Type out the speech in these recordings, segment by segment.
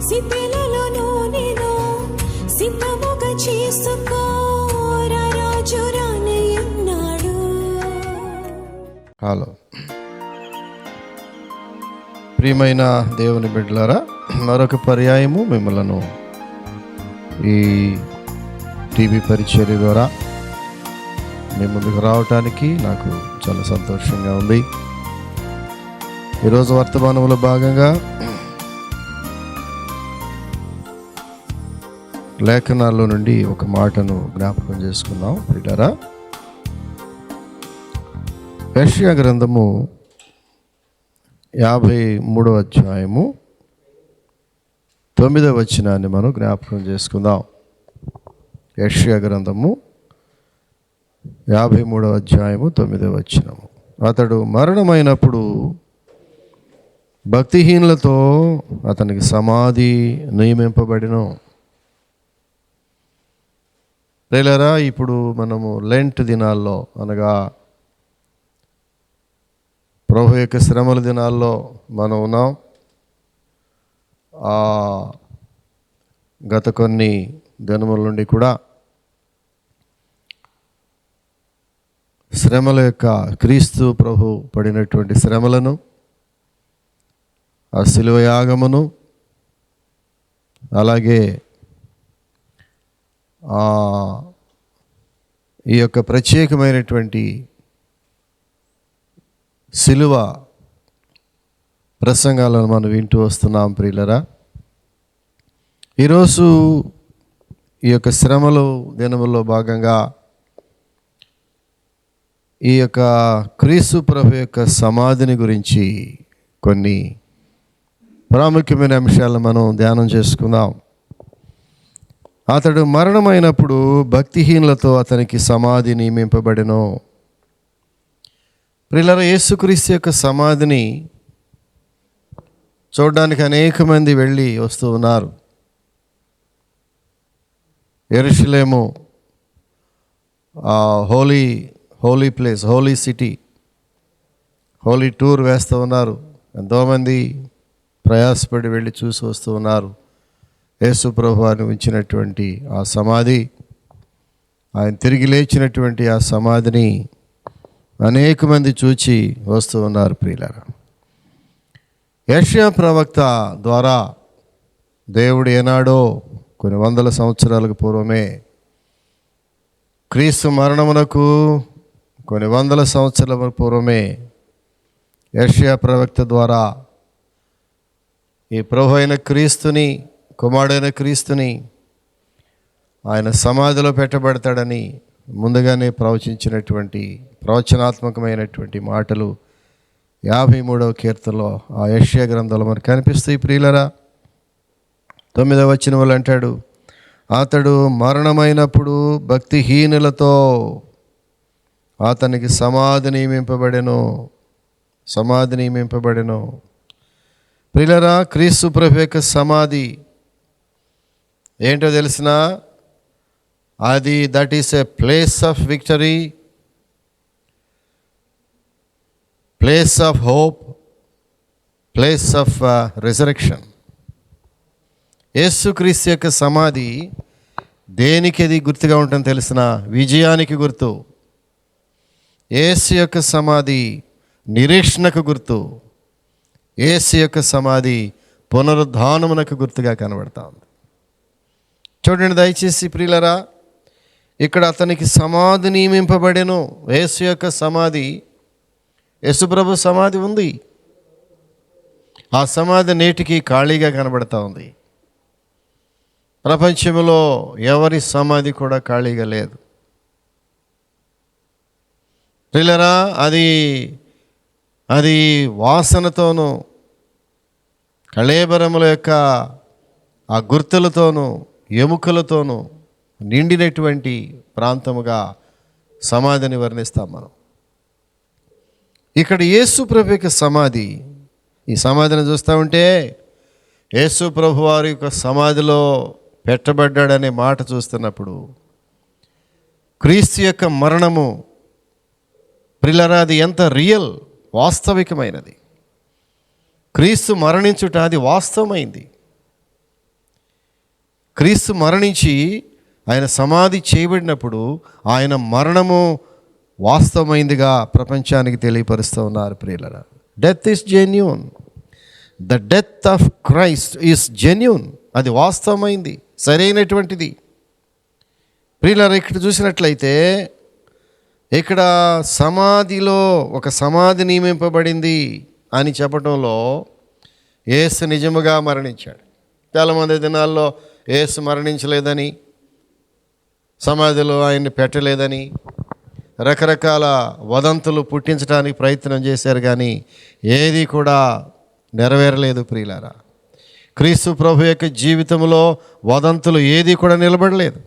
సిద్ధలలో నేను సిద్ధముగా చేసుకో రాజు రానయ్యున్నాడు. హలో ప్రియమైన దేవుని బిడ్డలారా, మరొక పర్యాయము మిమ్మలను ఈ టీవీ పరిచర్య ద్వారా మీ ముందుకు రావటానికి నాకు చాలా సంతోషంగా ఉంది. ఈరోజు వర్తమానంలో భాగంగా లేఖనాల్లో నుండి ఒక మాటను జ్ఞాపకం చేసుకుందాం. ప్రియులారా, యెషయా గ్రంథము 53వ అధ్యాయము 9వ వచనాన్ని మనం జ్ఞాపకం చేసుకుందాం. యెషయా గ్రంథము 53వ అధ్యాయము 9వ వచనము. అతడు మరణమైనప్పుడు భక్తిహీనులతో అతనికి సమాధి నియమింపబడిను. ప్రియులారా, ఇప్పుడు మనము లెంట్ దినాల్లో, అనగా ప్రభు యొక్క శ్రమల దినాల్లో మనం ఉన్నాం. గత కొన్ని దినముల నుండి కూడా శ్రమల యొక్క క్రీస్తు ప్రభు పడినటువంటి శ్రమలను, ఆ శిలువ యాగమును, అలాగే ఈ యొక్క ప్రత్యేకమైనటువంటి శిలువ ప్రసంగాలను మనం వింటూ వస్తున్నాం. ప్రియులరా, ఈరోజు ఈ యొక్క శ్రమలు దినముల్లో భాగంగా ఈ యొక్క క్రీస్తు ప్రభు యొక్క సమాధిని గురించి కొన్ని ప్రాముఖ్యమైన అంశాలను మనం ధ్యానం చేసుకుందాం. అతడు మరణమైనప్పుడు భక్తిహీనులతో అతనికి సమాధి నియమింపబడెను. ప్రియులారా, యేసుక్రీస్తు యొక్క సమాధిని చూడడానికి అనేక మంది వెళ్ళి వస్తూ ఉన్నారు. యెరూషలేము holy place, holy city, holy tour వేస్తూ ఉన్నారు. ఎంతోమంది ప్రయాసపడి వెళ్ళి చూసి వస్తూ ఉన్నారు. యేసు ప్రభు వారిని ఉంచినటువంటి ఆ సమాధి, ఆయన తిరిగి లేచినటువంటి ఆ సమాధిని అనేక మంది చూచి వస్తూ ఉన్నారు. ప్రియులారా, యెషయా ప్రవక్త ద్వారా దేవుడు ఏనాడో కొన్ని వందల సంవత్సరాలకు పూర్వమే, క్రీస్తు మరణమునకు కొన్ని వందల సంవత్సరాల పూర్వమే యెషయా ప్రవక్త ద్వారా ఈ ప్రభు అయిన క్రీస్తుని, కుమారుడైన క్రీస్తుని ఆయన సమాధిలో పెట్టబడతాడని ముందుగానే ప్రవచించినటువంటి ప్రవచనాత్మకమైనటువంటి మాటలు 53వ కీర్తనలో ఆ యెషయా గ్రంథంలో మనకు కనిపిస్తాయి. ప్రియులరా, 9వ వచనంలో అంటాడు, అతడు మరణమైనప్పుడు భక్తిహీనులతో అతనికి సమాధి నియమింపబడెను. సమాధి నియమింపబడెను. ప్రియులరా, క్రీస్తు ప్రభు యొక్క సమాధి ఏంటో తెలిసిన, అది that is a place of victory, place of hope, place of resurrection. యేసుక్రీస్తు యొక్క సమాధి దేనికి అది గుర్తుగా ఉంటుందో తెలిసిన, విజయానికి గుర్తు. యేసు యొక్క సమాధి నిరీక్షణకు గుర్తు. యేసు యొక్క సమాధి పునరుద్ధానమునకు గుర్తుగా కనబడతా ఉంది. చూడండి దయచేసి ప్రియులరా, ఇక్కడ అతనికి సమాధి నియమింపబడెను. యేసు యొక్క సమాధి, యేసుప్రభు సమాధి ఉంది. ఆ సమాధి నేటికి ఖాళీగా కనబడతా ఉంది. ప్రపంచంలో ఎవరి సమాధి కూడా ఖాళీగా లేదు. ప్రియులరా, అది వాసనతోనూ కళేబరముల యొక్క ఆ గుర్తులతోనూ ఎముకలతోనూ నిండినటువంటి ప్రాంతముగా సమాధిని వర్ణిస్తాం మనం. ఇక్కడ యేసు ప్రభు యొక్క సమాధి, ఈ సమాధిని చూస్తూ ఉంటే యేసు ప్రభు వారి యొక్క సమాధిలో పెట్టబడ్డాడనే మాట చూస్తున్నప్పుడు క్రీస్తు యొక్క మరణము ప్రియులారా, అది ఎంత రియల్, వాస్తవికమైనది. క్రీస్తు మరణించుట అది వాస్తవమైంది. క్రీస్తు మరణించి ఆయన సమాధి చేయబడినప్పుడు ఆయన మరణము వాస్తవమైందిగా ప్రపంచానికి తెలియపరుస్తూ ఉన్నారు ప్రియులరా. Death is genuine. The death of Christ is genuine. అది వాస్తవమైంది, సరైనటువంటిది. ప్రియులరా, ఇక్కడ చూసినట్లయితే ఇక్కడ సమాధిలో ఒక సమాధి నియమింపబడింది అని చెప్పడంలో యేసు నిజముగా మరణించాడు. చాలామంది దినాల్లో యేసు మరణించలేదని, సమాధిలో ఆయన్ని పెట్టలేదని రకరకాల వదంతులు పుట్టించడానికి ప్రయత్నం చేశారు, కానీ ఏది కూడా నెరవేరలేదు ప్రియులారా. క్రీస్తు ప్రభు యొక్క జీవితంలో వదంతులు ఏది కూడా నిలబడలేదు.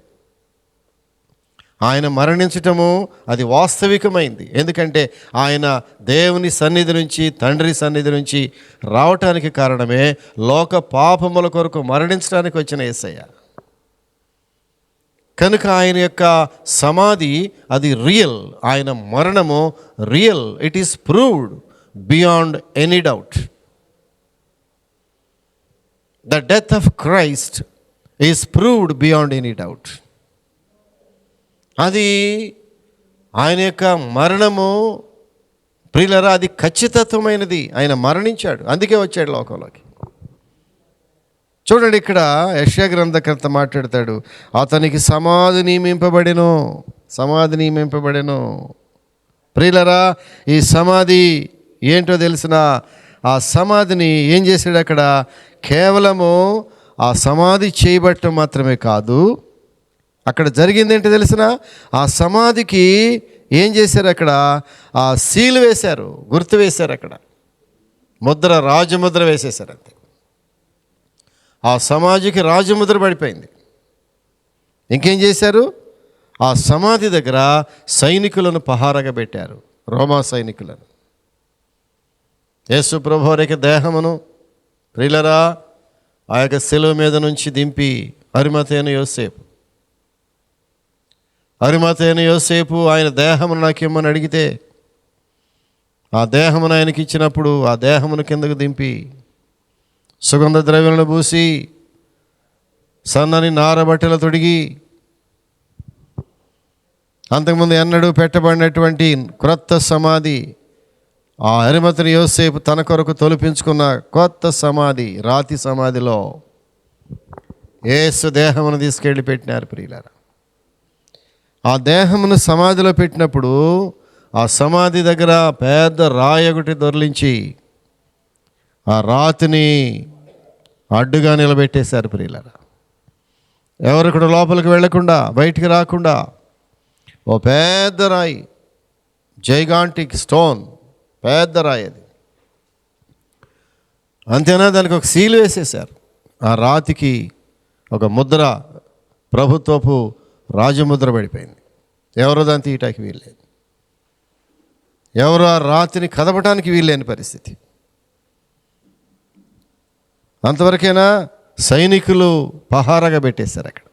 ఆయన మరణించటము అది వాస్తవికమైంది. ఎందుకంటే ఆయన దేవుని సన్నిధి నుంచి, తండ్రి సన్నిధి నుంచి రావటానికి కారణమే లోక పాపముల కొరకు మరణించడానికి వచ్చిన యేసయ్య. కనుక ఆయన యొక్క సమాధి అది రియల్, ఆయన మరణము real. It is proved beyond any doubt. The death of Christ is proved beyond any doubt. అది ఆయన యొక్క మరణము ప్రియులరా, అది ఖచ్చితత్వమైనది. ఆయన మరణించాడు, అందుకే వచ్చాడు లోకంలోకి. చూడండి, ఇక్కడ యెషయా గ్రంథకర్త మాట్లాడతాడు, అతనికి సమాధి నియమింపబడెను. సమాధి నియమింపబడెను. ప్రియులరా, ఈ సమాధి ఏంటో తెలిసిన, ఆ సమాధిని ఏం చేశాడు అక్కడ? కేవలము ఆ సమాధి చేయబట్టం మాత్రమే కాదు, అక్కడ జరిగింది ఏంటో తెలిసిన, ఆ సమాధికి ఏం చేశారు? అక్కడ ఆ సీలు వేశారు, గుర్తు వేశారు, అక్కడ ముద్ర, రాజముద్ర వేసేశారు. అంతే. ఆ సమాధికి రాజముద్ర పడిపోయింది. ఇంకేం చేశారు? ఆ సమాధి దగ్గర సైనికులను పహారగా పెట్టారు, రోమా సైనికులను. యేసు ప్రభువు యొక్క దేహమును ప్రియులరా ఆ యొక్క శిలువ మీద నుంచి దింపి అరిమతైన యోసేపు ఆయన దేహమును నాకు ఇమ్మని అడిగితే ఆ దేహమును ఆయనకి ఇచ్చినప్పుడు ఆ దేహమును కిందకు దింపి సుగంధ ద్రవ్యాలను పూసి సన్నని నారబట్టెల తొడిగి అంతకుముందు ఎన్నడూ పెట్టబడినటువంటి క్రొత్త సమాధి, ఆ అరిమతని యోసేపు తన కొరకు తొలిపించుకున్న కొత్త సమాధి, రాతి సమాధిలో యేసు దేహమును తీసుకెళ్ళి పెట్టినారు ప్రియులారా. ఆ దేహమును సమాధిలో పెట్టినప్పుడు ఆ సమాధి దగ్గర పెద్ద రాయి ఒకటి దొర్లించి ఆ రాతిని అడ్డుగా నిలబెట్టేశారు ప్రియులారా. ఎవరు కూడా లోపలికి వెళ్లకుండా, బయటికి రాకుండా ఓ పెద్ద రాయి, జైగాంటిక్ స్టోన్, పెద్ద రాయి అది. అంతేనా, దానికి ఒక సీలు వేసేశారు. ఆ రాతికి ఒక ముద్ర, ప్రభుత్వపు రాజముద్ర పడిపోయింది. ఎవరో దాన్ని తీయటానికి వీల్లేదు, ఎవరు ఆ రాతిని కదపటానికి వీల్లేని పరిస్థితి. అంతవరకైనా సైనికులు పహారగా పెట్టేశారు అక్కడ.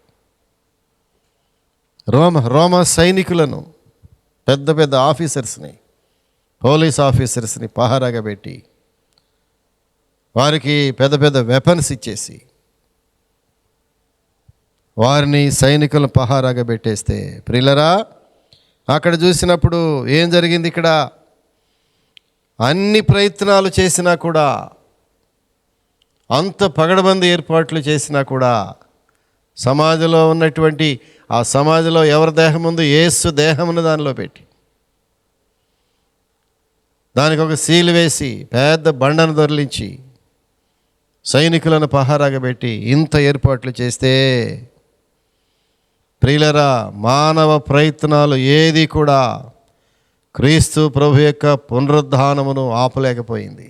రోమా సైనికులను, పెద్ద పెద్ద ఆఫీసర్స్ని, పోలీస్ ఆఫీసర్స్ని పహారాగా పెట్టి వారికి పెద్ద పెద్ద వెపన్స్ ఇచ్చేసి వారిని సైనికులను పహారాగా పెట్టేస్తే ప్రియులరా, అక్కడ చూసినప్పుడు ఏం జరిగింది? ఇక్కడ అన్ని ప్రయత్నాలు చేసినా కూడా, అంత పగడబంది ఏర్పాట్లు చేసినా కూడా సమాధిలో ఉన్నటువంటి ఆ సమాధిలో ఎవరి దేహం ముందు? యేసు దేహమును దానిలో పెట్టి దానికి ఒక సీలు వేసి పెద్ద బండను దొర్లించి సైనికులను పహారాగా పెట్టి ఇంత ఏర్పాట్లు చేస్తే ప్రియులరా, మానవ ప్రయత్నాలు ఏది కూడా క్రీస్తు ప్రభు యొక్క పునరుద్ధానమును ఆపలేకపోయింది.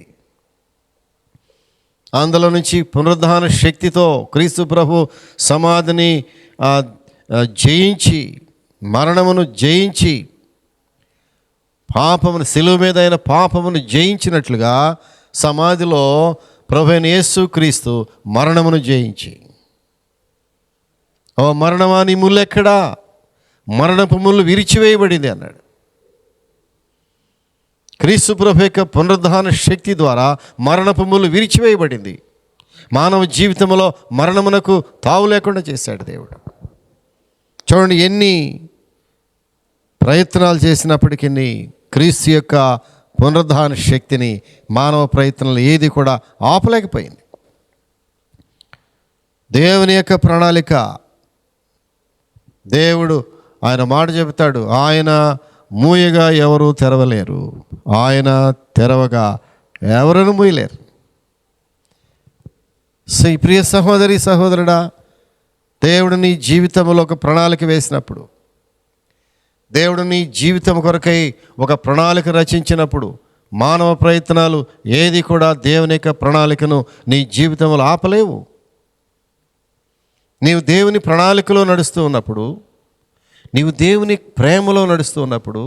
అందులో నుంచి పునరుద్ధాన శక్తితో క్రీస్తు ప్రభు సమాధిని జయించి, మరణమును జయించి, పాపమును, శిలువ మీద అయిన పాపమును జయించినట్లుగా సమాధిలో ప్రభువైన యేసు క్రీస్తు మరణమును జయించి, ఓ మరణమా నీ ముళ్ళు ఎక్కడా? మరణపు ముళ్ళు విరిచివేయబడింది అన్నాడు. క్రీస్తు ప్రభు యొక్క పునరుద్ధాన శక్తి ద్వారా మరణపు ముళ్ళు విరిచివేయబడింది. మానవ జీవితంలో మరణమునకు తావు లేకుండా చేశాడు దేవుడు. చూడండి, ఎన్ని ప్రయత్నాలు చేసినప్పటికీ క్రీస్తు యొక్క పునరుద్ధాన శక్తిని మానవ ప్రయత్నాలు ఏది కూడా ఆపలేకపోయింది. దేవుని యొక్క ప్రణాళిక, దేవుడు ఆయన మాట చెబుతాడు, ఆయన మూయగా ఎవరు తెరవలేరు, ఆయన తెరవగా ఎవరూ మూయలేరు. సో ఈ ప్రియ సహోదరి సహోదరుడా, దేవుడు నీ జీవితంలో ఒక ప్రణాళిక వేసినప్పుడు, దేవుడు నీ జీవితం కొరకై ఒక ప్రణాళిక రచించినప్పుడు, మానవ ప్రయత్నాలు ఏది కూడా దేవుని యొక్క ప్రణాళికను నీ జీవితంలో ఆపలేవు. నీవు దేవుని ప్రణాళికలో నడుస్తూ ఉన్నప్పుడు, నీవు దేవుని ప్రేమలో నడుస్తూ ఉన్నప్పుడు,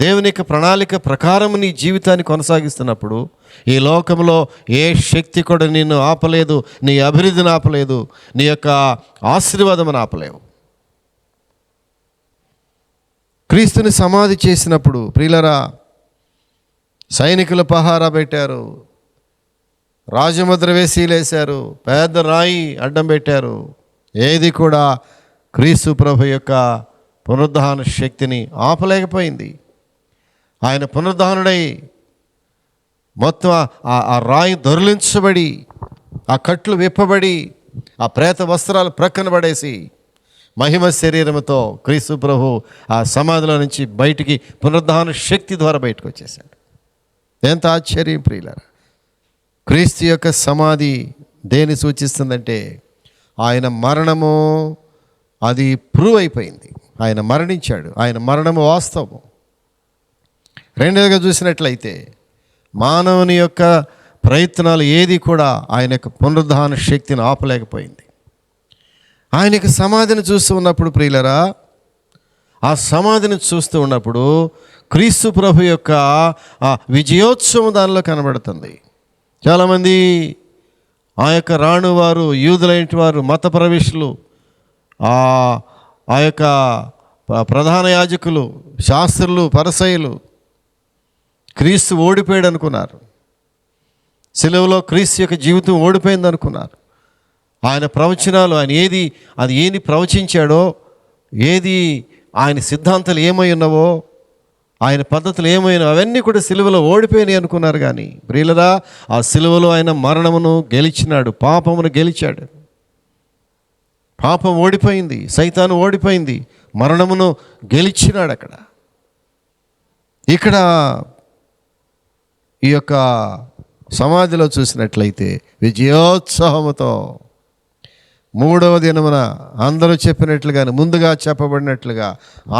దేవుని యొక్క ప్రణాళిక ప్రకారం నీ జీవితాన్ని కొనసాగిస్తున్నప్పుడు, ఈ లోకంలో ఏ శక్తి కూడా నిన్ను ఆపలేదు, నీ అభివృద్ధిని ఆపలేదు, నీ యొక్క ఆశీర్వాదమును ఆపలేవు. క్రీస్తుని సమాధి చేసినప్పుడు ప్రియులరా, సైనికులు పహారా పెట్టారు, రాజముద్ర వేసిలేశారు, పెద్ద రాయి అడ్డం పెట్టారు. ఏది కూడా క్రీస్తు ప్రభు యొక్క పునరుద్ధాన శక్తిని ఆపలేకపోయింది. ఆయన పునరుద్ధానుడై మొత్తం ఆ రాయి దొర్లించబడి, ఆ కట్లు విప్పబడి, ఆ ప్రేత వస్త్రాలు ప్రక్కన పడేసి మహిమ శరీరముతో క్రీస్తు ప్రభు ఆ సమాధిలో నుంచి బయటికి పునరుద్ధాన శక్తి ద్వారా బయటకు వచ్చేసాడు. ఎంత ఆశ్చర్యం ప్రియులారా! క్రీస్తు యొక్క సమాధి దేని సూచిస్తుందంటే, ఆయన మరణము అది ప్రూవ్ అయిపోయింది. ఆయన మరణించాడు, ఆయన మరణము వాస్తవం. రెండవదిగా చూసినట్లయితే, మానవుని యొక్క ప్రయత్నాలు ఏది కూడా ఆయన యొక్క పునరుద్ధాన శక్తిని ఆపలేకపోయింది. ఆయన యొక్క సమాధిని చూస్తూ ఉన్నప్పుడు ప్రియులరా, ఆ సమాధిని చూస్తూ ఉన్నప్పుడు క్రీస్తు ప్రభు యొక్క ఆ విజయోత్సవం దానిలో కనబడుతుంది. చాలామంది ఆ యొక్క రాణువారు, యూదులైన వారు, మత ప్రవేశులు, ఆ యొక్క ప్రధాన యాజకులు, శాస్త్రులు, పరిసయ్యులు క్రీస్తు ఓడిపోయాడు అనుకున్నారు. సిలువలో క్రీస్తు యొక్క జీవితం ఓడిపోయింది అనుకున్నారు. ఆయన ప్రవచనాలు, ఆయన ఏది ప్రవచించాడో, ఏది ఆయన సిద్ధాంతాలు ఏమై ఉన్నవో, ఆయన పద్ధతులు ఏమైనా అవన్నీ కూడా సిలువలో ఓడిపోయినాయి అనుకున్నారు. కానీ ప్రియులరా, ఆ సిలువలో ఆయన మరణమును గెలిచినాడు, పాపమును గెలిచాడు. పాపం ఓడిపోయింది, సైతాను ఓడిపోయింది, మరణమును గెలిచినాడు. ఇక్కడ ఈ యొక్క సమాధిలో చూసినట్లయితే విజయోత్సాహముతో మూడవ దినమున అందరూ చెప్పినట్లుగానే, ముందుగా చెప్పబడినట్లుగా,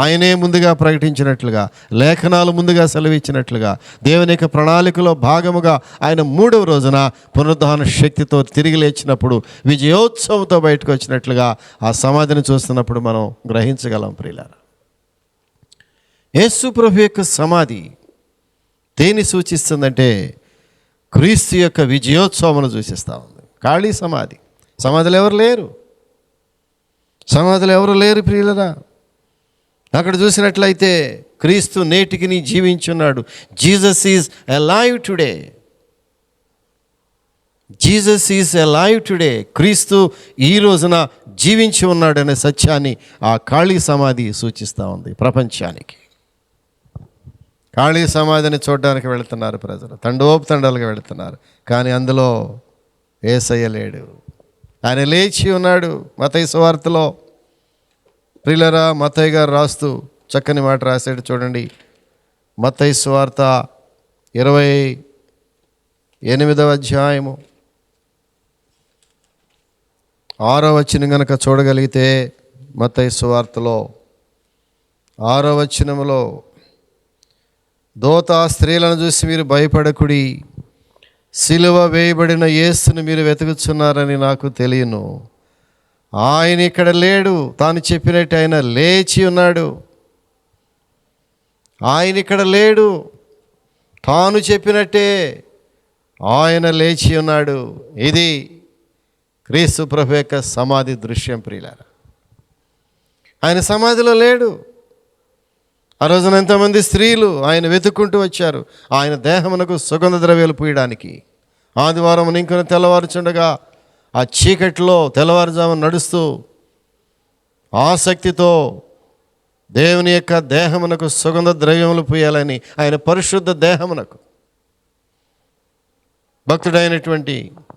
ఆయనే ముందుగా ప్రకటించినట్లుగా, లేఖనాలు ముందుగా సెలవిచ్చినట్లుగా, దేవుని యొక్క ప్రణాళికలో భాగముగా ఆయన మూడవ రోజున పునరుద్ధాన శక్తితో తిరిగి లేచినప్పుడు విజయోత్సవంతో బయటకు వచ్చినట్లుగా ఆ సమాధిని చూస్తున్నప్పుడు మనం గ్రహించగలం. ప్రియులారా, యేసు ప్రభు యొక్క సమాధి దేన్ని సూచిస్తుందంటే, క్రీస్తు యొక్క విజయోత్సవమును సూచిస్తూ ఉంది. ఖాళీ సమాధి, సమాధిలో ఎవరు లేరు, సమాధిలో ఎవరు లేరు ప్రియులరా. అక్కడ చూసినట్లయితే క్రీస్తు నేటికి జీవించున్నాడు. Jesus is alive today, Jesus is alive today. క్రీస్తు ఈ రోజున జీవించి ఉన్నాడు అనే సత్యాన్ని ఆ ఖాళీ సమాధి సూచిస్తూ ఉంది ప్రపంచానికి. ఖాళీ సమాధిని చూడడానికి వెళుతున్నారు ప్రజలు, తండోపతండాలుగా వెళుతున్నారు, కానీ అందులో యేసయ్య లేడు. ఆయన లేచి ఉన్నాడు. మత్తయి సువార్తలో ప్రియులరా, మత్తయి గారు రాస్తూ చక్కని మాట రాశాడు. చూడండి, మత్తయి సువార్త 28వ అధ్యాయము 6వ వచనం కనుక చూడగలిగితే, మత్తయి సువార్తలో 6వ వచనములో, దోత స్త్రీలను చూసి మీరు భయపడకుడి, సిలువ వేయబడిన యేసును మీరు వెతుకుతున్నారని నాకు తెలియను. ఆయన ఇక్కడ లేడు, తాను చెప్పినట్టు ఆయన లేచి ఉన్నాడు. ఆయన ఇక్కడ లేడు, తాను చెప్పినట్టే ఆయన లేచి ఉన్నాడు. ఇది క్రీస్తు ప్రభు యొక్క సమాధి దృశ్యం ప్రియులారా. ఆయన సమాధిలో లేడు. ఆ రోజున ఎంతోమంది స్త్రీలు ఆయన వెతుక్కుంటూ వచ్చారు, ఆయన దేహమునకు సుగంధ ద్రవ్యాలు పూయడానికి, ఆదివారం ఇంకొన తెల్లవారుచుండగా ఆ చీకట్లో తెల్లవారుజామున నడుస్తూ ఆసక్తితో దేవుని యొక్క దేహమునకు సుగంధ ద్రవ్యములు పూయాలని ఆయన పరిశుద్ధ దేహమునకు భక్తుడైనటువంటి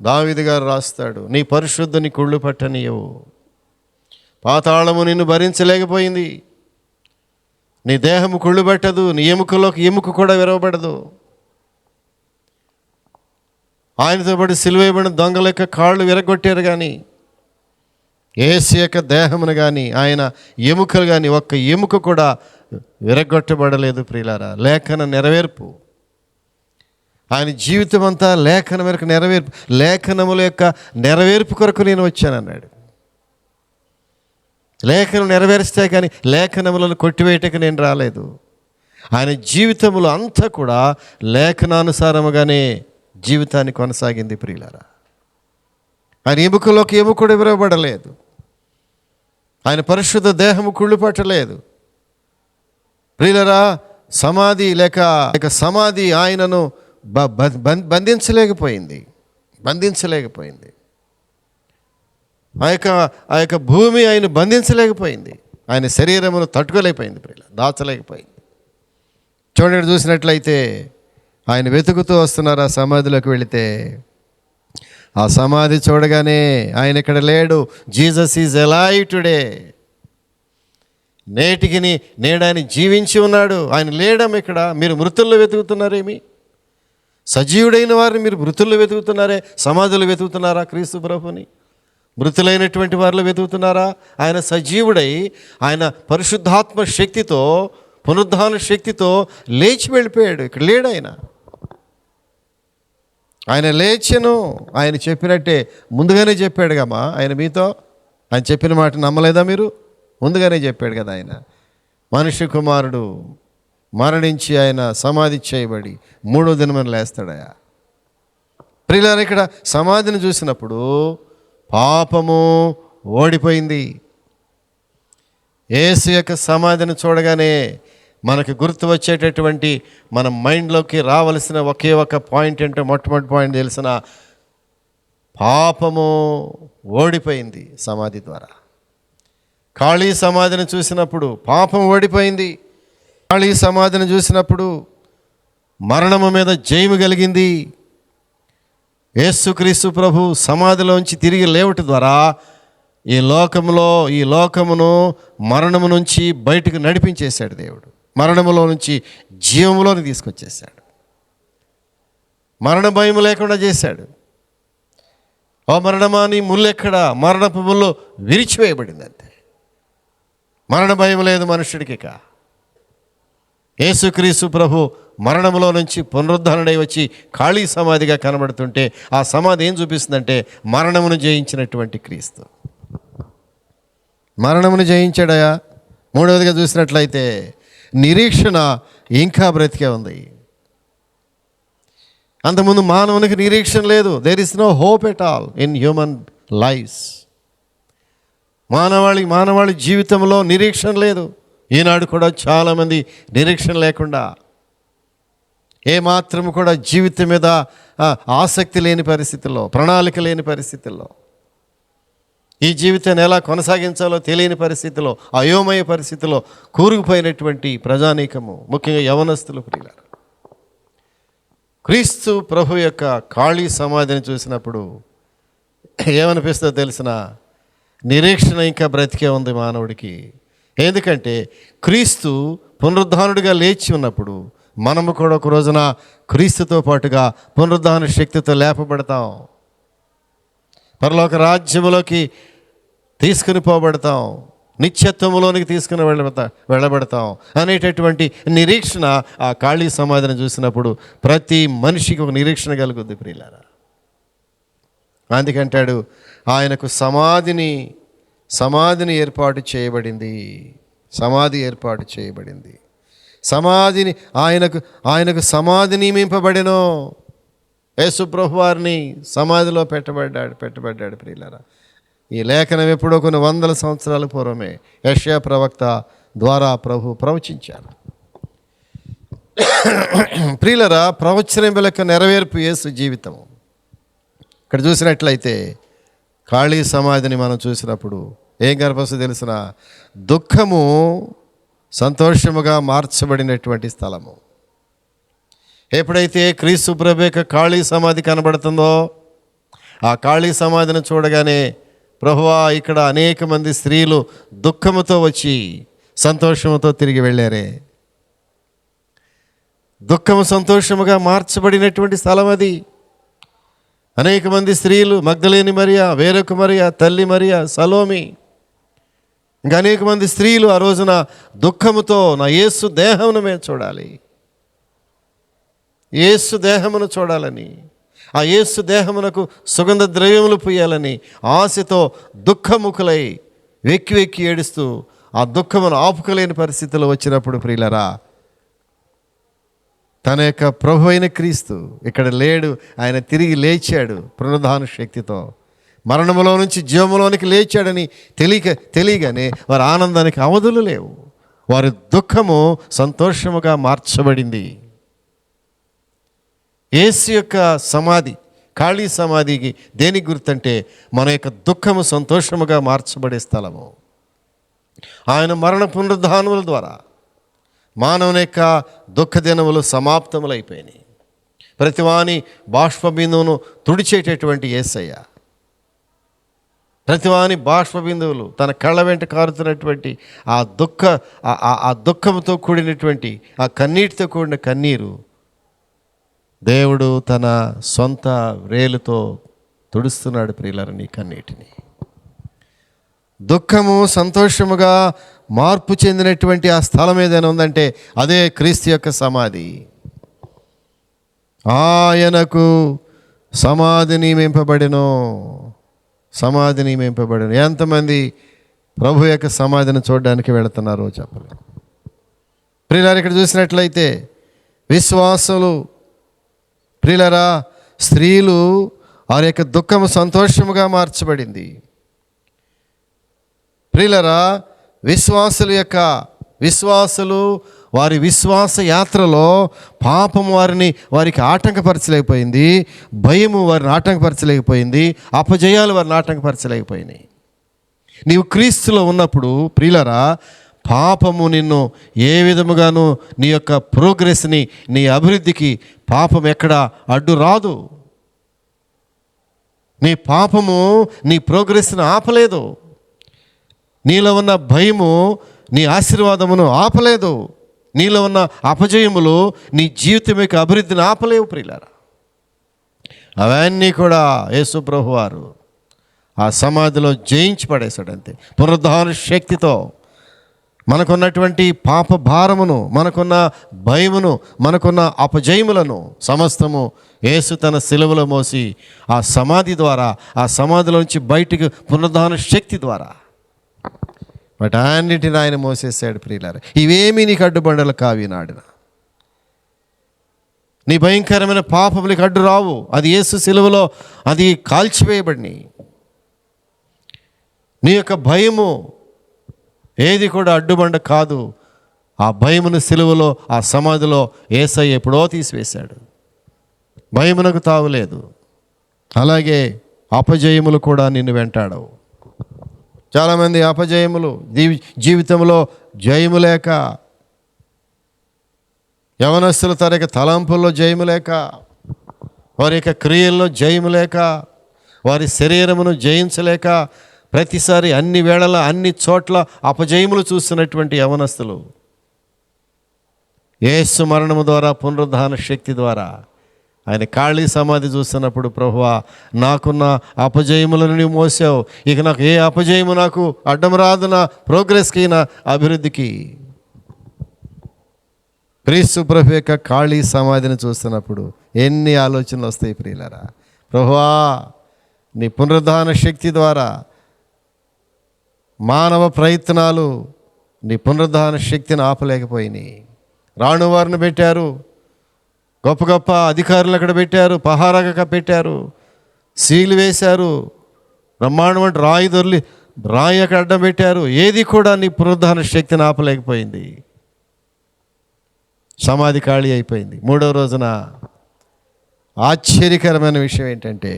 దావీదు గారు రాస్తాడు, నీ పరిశుద్ధని కుళ్ళు పట్టనీయవు, పాతాళము నిన్ను భరించలేకపోయింది, నీ దేహము కుళ్ళు పెట్టదు, నీ ఎముకలోకి ఎముక కూడా విరవబడదు. ఆయనతో పాటు సిలువేయబడిన దొంగల యొక్క కాళ్ళు విరగొట్టారు, కానీ యేసు యొక్క దేహమును కానీ ఆయన ఎముకలు కానీ ఒక్క ఎముక కూడా విరగొట్టబడలేదు. ప్రియులారా, లేఖన నెరవేర్పు. ఆయన జీవితం అంతా లేఖన మేరకు నెరవేర్పు, లేఖనముల యొక్క నెరవేర్పు కొరకు నేను వచ్చానన్నాడు. లేఖనం నెరవేరిస్తే కానీ లేఖనములను కొట్టివేయటకు నేను రాలేదు. ఆయన జీవితములో అంతా కూడా లేఖనానుసారముగానే జీవితాన్ని కొనసాగింది. ప్రియులారా, ఆయన ఎముకలోకి ఎముకడు విరవబడలేదు, ఆయన పరిశుద్ధ దేహము కుళ్ళు పట్టలేదు. ప్రియులారా, సమాధి ఆయనను బంధించలేకపోయింది. ఆ యొక్క భూమి ఆయన బంధించలేకపోయింది, ఆయన శరీరమును తట్టుకోలేకపోయింది, దాచలేకపోయింది. చూడండి, చూసినట్లయితే ఆయన వెతుకుతూ వస్తున్నారు. ఆ సమాధిలోకి వెళితే ఆ సమాధి చూడగానే ఆయన ఇక్కడ లేడు. Jesus is alive today. నేడు ఆయన జీవించి ఉన్నాడు, ఆయన లేడమ్మ ఇక్కడ. మీరు మృతుల్లో వెతుకుతున్నారేమి? సజీవుడైన వారిని మీరు మృతుల్లో వెతుకుతున్నారే, సమాధులు వెతుకుతున్నారా? క్రీస్తు ప్రభుని మృతులైనటువంటి వారిలో వెతుకుతున్నారా? ఆయన సజీవుడై ఆయన పరిశుద్ధాత్మ శక్తితో, పునరుద్ధాన శక్తితో లేచి వెళ్ళిపోయాడు. ఇక్కడ లేడు ఆయన లేచెను. ఆయన చెప్పినట్టే ముందుగానే చెప్పాడు కమ్మా ఆయన మీతో. ఆయన చెప్పిన మాట నమ్మలేదా మీరు? ముందుగానే చెప్పాడు కదా ఆయన. మనుష్య కుమారుడు మరణించి ఆయన సమాధి చేయబడి 3వ దినమున లేస్తాడయా. ప్రియులారా, ఇక్కడ సమాధిని చూసినప్పుడు పాపము ఓడిపోయింది. యేసు యొక్క సమాధిని చూడగానే మనకు గుర్తు వచ్చేటటువంటి మన మైండ్లోకి రావలసిన ఒకే ఒక పాయింట్ ఏంటో, మొట్టమొదటి పాయింట్ తెలిసిన, పాపము ఓడిపోయింది సమాధి ద్వారా. ఖాళీ సమాధిని చూసినప్పుడు పాపం ఓడిపోయింది. ఖాళీ సమాధిని చూసినప్పుడు మరణము మీద జయము కలిగింది. యేసుక్రీస్తు ప్రభు సమాధిలోంచి తిరిగి లేవట ద్వారా ఈ లోకమును మరణము నుంచి బయటకు నడిపించేశాడు దేవుడు. మరణములో నుంచి జీవములోని తీసుకొచ్చేసాడు. మరణ భయం లేకుండా చేశాడు. ఓ మరణమా, నీ ముళ్ళు ఎక్కడ? మరణపు ముళ్ళు విరిచివేయబడింది అంతే. మరణ భయం లేదు మనుష్యుడికి. యేసుక్రీస్తు ప్రభు మరణములో నుంచి పునరుద్ధరణై వచ్చి ఖాళీ సమాధిగా కనబడుతుంటే ఆ సమాధి ఏం చూపిస్తుందంటే మరణమును జయించినటువంటి క్రీస్తు. మరణమును జయించాడయా. 3వదిగా చూసినట్లయితే నిరీక్షణ ఇంకా బ్రతికే ఉంది. అంతకుముందు మానవునికి నిరీక్షణ లేదు. There is no hope at all in human lifes. మానవాళి జీవితంలో నిరీక్షణ లేదు. ఈనాడు కూడా చాలామంది నిరీక్షణ లేకుండా, ఏమాత్రము కూడా జీవితం మీద ఆసక్తి లేని పరిస్థితుల్లో, ప్రణాళిక లేని పరిస్థితుల్లో, ఈ జీవితాన్ని ఎలా కొనసాగించాలో తెలియని పరిస్థితిలో, అయోమయ పరిస్థితిలో కూరుకుపోయినటువంటి ప్రజానీకము, ముఖ్యంగా యవనస్తులు. ప్రియులారా, క్రీస్తు ప్రభు యొక్క ఖాళీ సమాధిని చూసినప్పుడు ఏమనిపిస్తుందో తెలిసిన, నిరీక్షణ ఇంకా బ్రతికే ఉంది మానవుడికి. ఎందుకంటే క్రీస్తు పునరుద్ధానుడిగా లేచి ఉన్నప్పుడు మనము కూడా ఒక రోజున క్రీస్తుతో పాటుగా పునరుద్ధాన శక్తితో లేపబడతాం, పరలోక రాజ్యములోకి తీసుకుని పోబడతాం, నిత్యత్వములోనికి తీసుకుని వెళ్ళబడతాం అనేటటువంటి నిరీక్షణ ఆ ఖాళీ సమాధిని చూసినప్పుడు ప్రతి మనిషికి ఒక నిరీక్షణ కలుగుద్ది. ప్రియులారా, అందుకంటాడు ఆయనకు సమాధిని ఏర్పాటు చేయబడింది. సమాధి ఏర్పాటు చేయబడింది. ఆయనకు సమాధి నియమింపబడెను. యేసు ప్రభు వారిని సమాధిలో పెట్టబడ్డాడు. ప్రియులారా, ఈ లేఖనం ఎప్పుడో కొన్ని 100 సంవత్సరాల పూర్వమే యెషయా ప్రవక్త ద్వారా ప్రభు ప్రవచించారు. ప్రియులారా, ప్రవచనం యొక్క నెరవేర్పు యేసు జీవితము. ఇక్కడ చూసినట్లయితే ఖాళీ సమాధిని మనం చూసినప్పుడు ఏం కనిపిస్తుంది తెలిసిన? దుఃఖము సంతోషముగా మార్చబడినటువంటి స్థలము. ఎప్పుడైతే క్రీస్తు ప్రభు యొక్క ఖాళీ సమాధి కనబడుతుందో, ఆ ఖాళీ సమాధిని చూడగానే ప్రభువా, ఇక్కడ అనేక మంది స్త్రీలు దుఃఖముతో వచ్చి సంతోషముతో తిరిగి వెళ్ళారే. దుఃఖము సంతోషముగా మార్చబడినటువంటి స్థలం అది. అనేక మంది స్త్రీలు, మగ్దలేని మరియా, వేరొక మరియా, తల్లి మరియా, సలోమి, ఇంకా అనేక మంది స్త్రీలు ఆ రోజున దుఃఖముతో నా యేసు దేహమును మేము చూడాలి, యేసు దేహమును చూడాలని, ఆ యేసు దేహమునకు సుగంధ ద్రవ్యములు పూయాలని ఆశతో దుఃఖముఖులై వెక్కి వెక్కి ఏడుస్తూ ఆ దుఃఖమును ఆపుకోలేని పరిస్థితుల్లో వచ్చినప్పుడు ప్రియులరా, తన యొక్క ప్రభు అయిన క్రీస్తు ఇక్కడ లేడు, ఆయన తిరిగి లేచాడు పునరుద్ధాన శక్తితో. మరణములో నుంచి జీవములోనికి లేచాడని తెలియగానే వారి ఆనందానికి అవధులు లేవు. వారి దుఃఖము సంతోషముగా మార్చబడింది. యేసు యొక్క సమాధి, ఖాళీ సమాధికి దేనికి గుర్తంటే మన యొక్క దుఃఖము సంతోషముగా మార్చబడే స్థలము. ఆయన మరణ పునరుద్ధానముల ద్వారా మానవుని యొక్క దుఃఖ దినములు సమాప్తములైపోయినాయి. ప్రతివాని బాష్పబిందువును తుడిచేటటువంటి యేసయ్య, ప్రతివాని బాష్పబిందువులు తన కళ్ళ వెంట కారుతున్నటువంటి ఆ దుఃఖంతో కూడినటువంటి ఆ కన్నీటితో కూడిన కన్నీరు దేవుడు తన సొంత వ్రేలుతో తుడుస్తున్నాడు ప్రియులారా నీ కన్నీటిని. దుఃఖము సంతోషముగా మార్పు చెందినటువంటి ఆ స్థలం ఏదైనా ఉందంటే అదే క్రీస్తు యొక్క సమాధి. ఆయనకు సమాధి నియమింపబడెను. ఎంతమంది ప్రభు యొక్క సమాధిని చూడడానికి వెళుతున్నారో చెప్పలేదు. ప్రియులారా, ఇక్కడ చూసినట్లయితే విశ్వాసులు, ప్రియులారా, స్త్రీలు వారి యొక్క దుఃఖము సంతోషముగా మార్చబడింది. ప్రియులారా, విశ్వాసులు వారి విశ్వాస యాత్రలో పాపము వారికి ఆటంకపరచలేకపోయింది, భయము వారిని ఆటంకపరచలేకపోయింది, అపజయాలు వారిని ఆటంకపరచలేకపోయినాయి. నీవు క్రీస్తులో ఉన్నప్పుడు ప్రియులారా, పాపము నిన్ను ఏ విధముగాను నీ యొక్క ప్రోగ్రెస్ని, నీ అభివృద్ధికి పాపం ఎక్కడ అడ్డు రాదు. నీ పాపము నీ ప్రోగ్రెస్ని ఆపలేదు. నీలో ఉన్న భయము నీ ఆశీర్వాదమును ఆపలేదు. నీలో ఉన్న అపజయములు నీ జీవితం యొక్క అభివృద్ధిని ఆపలేవు ప్రియులారా. అవన్నీ కూడా యేసు ప్రభువారు ఆ సమాధిలో జయించి పడేశాడు అంతే. పునరుద్ధాన శక్తితో మనకున్నటువంటి పాప భారమును, మనకున్న భయమును, మనకున్న అపజయములను సమస్తము యేసు తన సిలువలో మోసి ఆ సమాధి ద్వారా, ఆ సమాధిలోంచి బయటికి పునరుద్ధాన శక్తి ద్వారా వాటన్నిటిని ఆయన మోసేసాడు ప్రియులారా. ఇవేమీ నీకు అడ్డుబండలు కావి నాడిన. నీ భయంకరమైన పాపములకు అడ్డు రావు. అది యేసు సిలువలో అది కాల్చివేయబడినాయి. నీ యొక్క భయము ఏది కూడా అడ్డుబండ కాదు. ఆ భయమును సిలువలో, ఆ సమాధిలో యేసయ్య ఎప్పుడో తీసివేశాడు. భయమునకు తావులేదు. అలాగే అపజయములు కూడా నిన్ను వెంటాడవు. చాలామంది అపజయములు, జీవితంలో జయము లేక, యవనస్తుల తన యొక్క తలంపుల్లో జయము లేక, వారి యొక్క క్రియల్లో జయము లేక, వారి శరీరమును జయించలేక, ప్రతిసారి అన్ని వేళల అన్ని చోట్ల అపజయములు చూస్తున్నటువంటి యవనస్తులు యేసు మరణము ద్వారా, పునరుద్ధాన శక్తి ద్వారా ఆయన ఖాళీ సమాధి చూస్తున్నప్పుడు, ప్రభువా, నాకున్న అపజయములను నీవు మోసావు, ఇక నాకు ఏ అపజయము నాకు అడ్డం రాదు, నా ప్రోగ్రెస్కి, నా అభివృద్ధికి. క్రీస్తు ప్రభు యొక్క ఖాళీ సమాధిని చూస్తున్నప్పుడు ఎన్ని ఆలోచనలు వస్తాయి ప్రియులారా. ప్రభువా, నీ పునరుద్ధాన శక్తి ద్వారా మానవ ప్రయత్నాలు నీ పునరుద్ధాన శక్తిని ఆపలేకపోయినాయి. రాణువారిని పెట్టారు, గొప్ప గొప్ప అధికారులు అక్కడ పెట్టారు, పహారాగా పెట్టారు, సీలు వేశారు, బ్రహ్మాండం రాయి అక్కడ అడ్డం పెట్టారు. ఏది కూడా నీ పునరుద్ధాన శక్తిని ఆపలేకపోయింది. సమాధి ఖాళీ అయిపోయింది. 3వ రోజున ఆశ్చర్యకరమైన విషయం ఏంటంటే,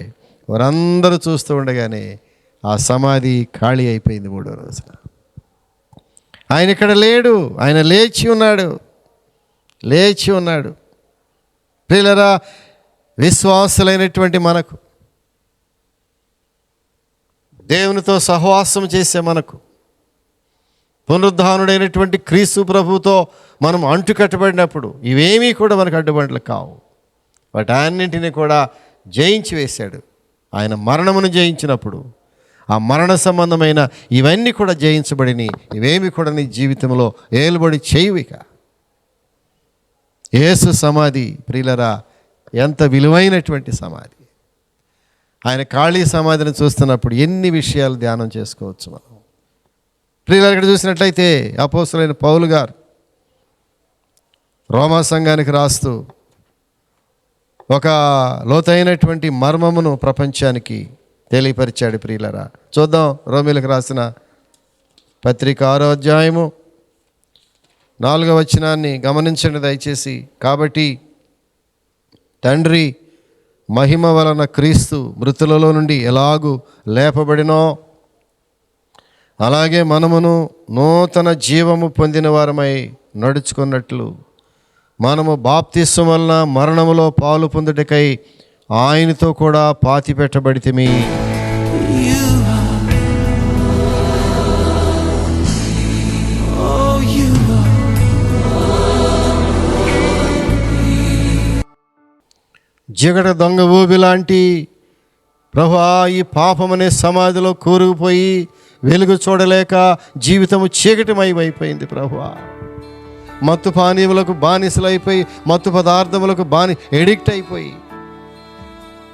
వారందరూ చూస్తూ ఉండగానే ఆ సమాధి ఖాళీ అయిపోయింది 3వ రోజున. ఆయన ఇక్కడ లేడు, ఆయన లేచి ఉన్నాడు, లేచి ఉన్నాడు. ప్రియులారా, విశ్వాసులైనటువంటి మనకు, దేవునితో సహవాసం చేసే మనకు, పునరుద్ధానుడైనటువంటి క్రీస్తు ప్రభువుతో మనం అంటుకట్టబడినప్పుడు ఇవేమీ కూడా మనకు అడ్డుబండ్లు కావు. వాటన్నింటినీ కూడా జయించి వేశాడు. ఆయన మరణమును జయించినప్పుడు ఆ మరణ సంబంధమైన ఇవన్నీ కూడా జయించబడిని. ఇవేమి కూడా నీ జీవితంలో ఏలుబడి చేయవిక. యేసు సమాధి ప్రియులరా ఎంత విలువైనటువంటి సమాధి. ఆయన ఖాళీ సమాధిని చూస్తున్నప్పుడు ఎన్ని విషయాలు ధ్యానం చేసుకోవచ్చు మనం. ప్రియులారా, ఇక్కడ చూసినట్లయితే అపోస్తలుడైన పౌలు గారు రోమా సంఘానికి రాస్తూ ఒక లోతైనటువంటి మర్మమును ప్రపంచానికి తెలియపరిచాడు. ప్రియులారా, చూద్దాం. రోమీలకు రాసిన పత్రిక 6వ అధ్యాయము 4వ వచనాన్ని గమనించండి దయచేసి. కాబట్టి తండ్రి మహిమ వలన క్రీస్తు మృతులలో నుండి ఎలాగూ లేపబడినో అలాగే మనమును నూతన జీవము పొందిన వారమై నడుచుకున్నట్లు మనము బాప్తిస్మం వలన మరణములో పాలు పొందుటకై ఆయనతో కూడా పాతి పెట్టబడితిమి. జిగట దొంగ ఊబి లాంటి ప్రభువా, ఈ పాపమనే సమాధిలో కూరుకుపోయి వెలుగు చూడలేక జీవితము చీకటిమయమైపోయింది. ప్రభువా, మత్తు పానీయములకు బానిసలైపోయి, మత్తు పదార్థములకు ఎడిక్ట్ అయిపోయి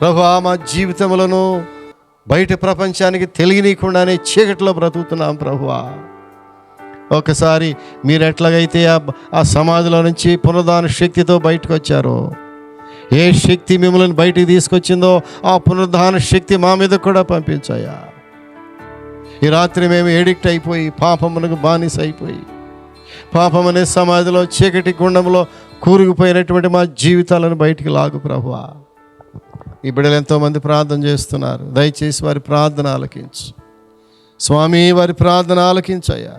ప్రభువా, మా జీవితములను బయట ప్రపంచానికి తెలియనీయకుండానే చీకటిలో బ్రతుకుతున్నాం. ప్రభువా, ఒకసారి మీరు ఎట్లాగైతే ఆ సమాధిలో నుంచి పునరుద్ధాన శక్తితో బయటకు వచ్చారో, ఏ శక్తి మిమ్మల్ని బయటికి తీసుకొచ్చిందో ఆ పునరుద్ధాన శక్తి మా మీద కూడా పంపించాయా. ఈ రాత్రి మేము ఎడిక్ట్ అయిపోయి పాపమునకు బానిస అయిపోయి పాపం అనే సమాధిలో చీకటి గుండంలో కూరుకుపోయినటువంటి మా జీవితాలను బయటికి లాగు ప్రభువా. ఈ బిడ్డలు ఎంతోమంది ప్రార్థన చేస్తున్నారు. దయచేసి వారి ప్రార్థన ఆలకించు స్వామి, వారి ప్రార్థన ఆలకించయ్యా.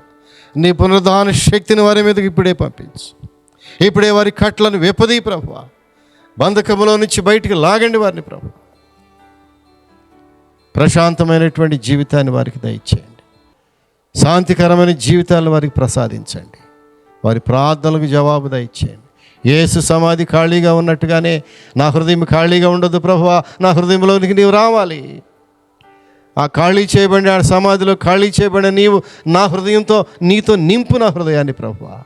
నీ పునరుద్ధాన శక్తిని వారి మీదకి ఇప్పుడే పంపించు. ఇప్పుడే వారి కట్లను విప్పదీ ప్రభువా. బంధకములో నుంచి బయటికి లాగండి వారిని ప్రభు. ప్రశాంతమైనటువంటి జీవితాన్ని వారికి దయచేయండి. శాంతికరమైన జీవితాలను వారికి ప్రసాదించండి. వారి ప్రార్థనలకు జవాబు దయచేయండి. యేసు సమాధి ఖాళీగా ఉన్నట్టుగానే నా హృదయం ఖాళీగా ఉండదు ప్రభువా. నా హృదయంలోనికి నీవు రావాలి. ఆ ఖాళీ చేయబడిన ఆ సమాధిలో ఖాళీ చేయబడిన నీవు నా హృదయంతో నీతో నింపు నా హృదయాన్ని ప్రభువా.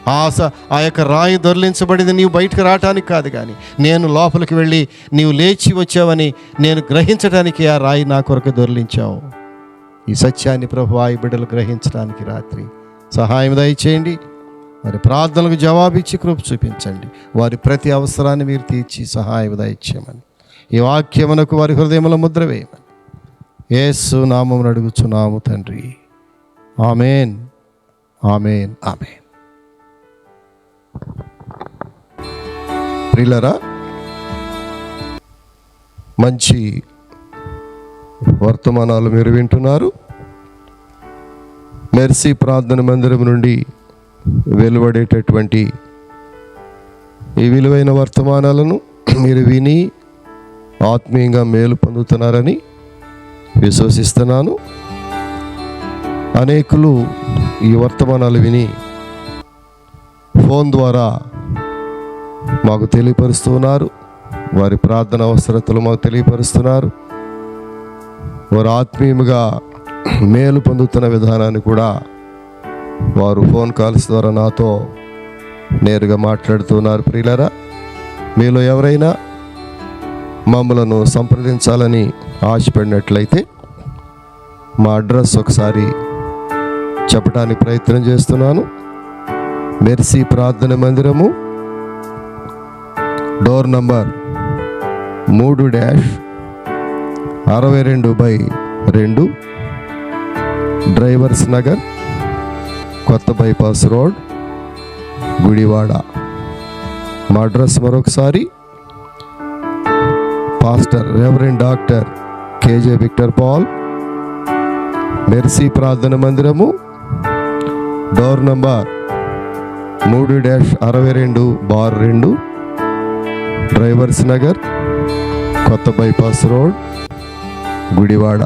ఆ యొక్క రాయి దొర్లించబడింది నీవు బయటకు రావటానికి కాదు, కానీ నేను లోపలికి వెళ్ళి నీవు లేచి వచ్చావని నేను గ్రహించడానికి ఆ రాయి నా కొరకు దొర్లించావు. ఈ సత్యాన్ని ప్రభువా ఈ బిడ్డలు గ్రహించడానికి రాత్రి సహాయం దయచేయండి. వారి ప్రార్థనలకు జవాబిచ్చి కృప చూపించండి. వారి ప్రతి అవసరాన్ని మీరు తీర్చి సహాయం దయచేయమని ఈ వాక్యమునకు వారి హృదయముల ముద్ర వేయమని యేసు నామమున అడుగుచున్నాము తండ్రి. ఆమేన్, ఆమేన్, ఆమేన్. ప్రియులారా, మంచి వర్తమానాలు మీరు వింటున్నారు. మెర్సీ ప్రార్థన మందిరం నుండి వెలువడేటటువంటి ఈ విలువైన వర్తమానాలను మీరు విని ఆత్మీయంగా మేలు పొందుతున్నారని విశ్వసిస్తున్నాను. అనేకులు ఈ వర్తమానాలు విని ఫోన్ ద్వారా మాకు తెలియపరుస్తున్నారు. వారి ప్రార్థన అవసరతలు మాకు తెలియపరుస్తున్నారు. వారు ఆత్మీయంగా మేలు పొందుతున్న విధానాన్ని కూడా వారు ఫోన్ కాల్స్ ద్వారా నాతో నేరుగా మాట్లాడుతున్నారు. ప్రియులారా, మీలో ఎవరైనా మమ్మలను సంప్రదించాలని ఆశపడినట్లయితే మా అడ్రస్ ఒకసారి చెప్పడానికి ప్రయత్నం చేస్తున్నాను. మెర్సీ ప్రార్థన మందిరము, డోర్ నంబర్ 3-62/2 డ్రైవర్స్ నగర్, కొత్త బైపాస్ రోడ్, గుడివాడ. మా అడ్రస్ మరొకసారి pastor reverend doctor K J Victor Paul, mercy ప్రార్థన మందిరము, డోర్ నంబర్ 3-62/2, డ్రైవర్స్ నగర్, కొత్త బైపాస్ రోడ్, గుడివాడ.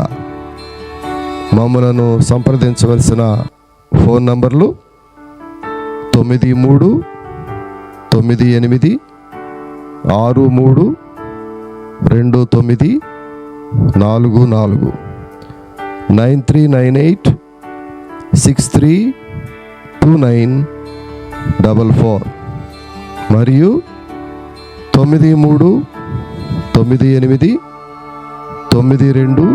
మమ్మలను సంప్రదించవలసిన ఫోన్ నంబర్లు 9398632944, 9398632944 మరియు 9398929262,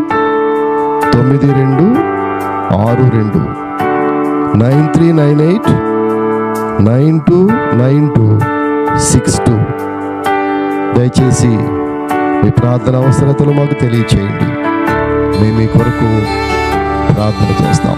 9398929262. దయచేసి మీ ప్రార్థన అవసరతలు మాకు తెలియచేయండి, మేము మీ కొరకు ప్రార్థన చేస్తాం.